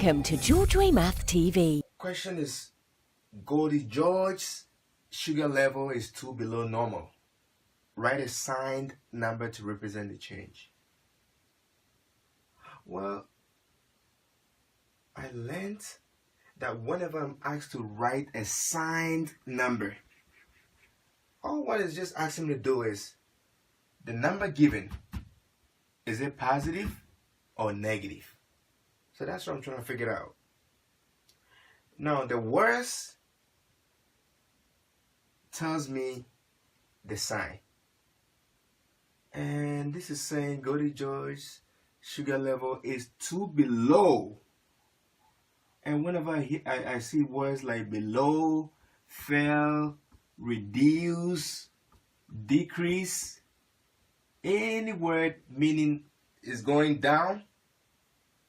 Welcome to GeorgeWay Math TV. Question is, Goldie George's sugar level is 2 below normal. Write a signed number to represent the change. Well, I learned that whenever I'm asked to write a signed number, all what is just asking me to do is the number given, is it positive or negative? So that's what I'm trying to figure out. Now the words tells me the sign. And this is saying Goldie George's sugar level is 2 below. And whenever I see words like below, fell, reduce, decrease, any word meaning is going down,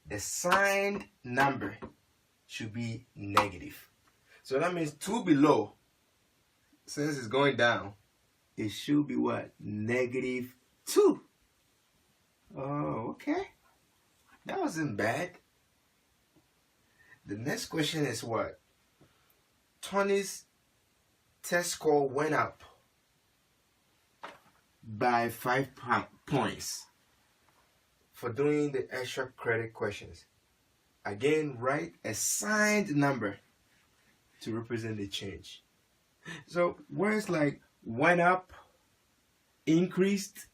the signed number should be negative. So that means 2 below, since it's going down, it should be what? Negative 2. Oh, okay. That wasn't bad. The next question is what? Tony's test score went up by 5 points for doing the extra credit questions. Again, write a signed number to represent the change. So words like went up, increased,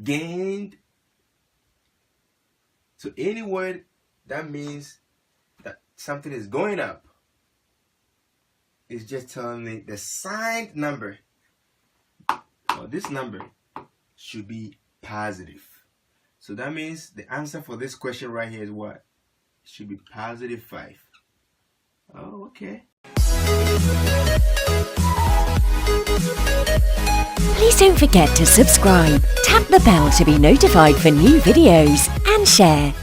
gained. So any word that means that something is going up is just telling me the signed number, or this number, should be positive. So that means the answer for this question right here is what? It should be positive 5. Oh, okay. Please don't forget to subscribe, tap the bell to be notified for new videos, and share.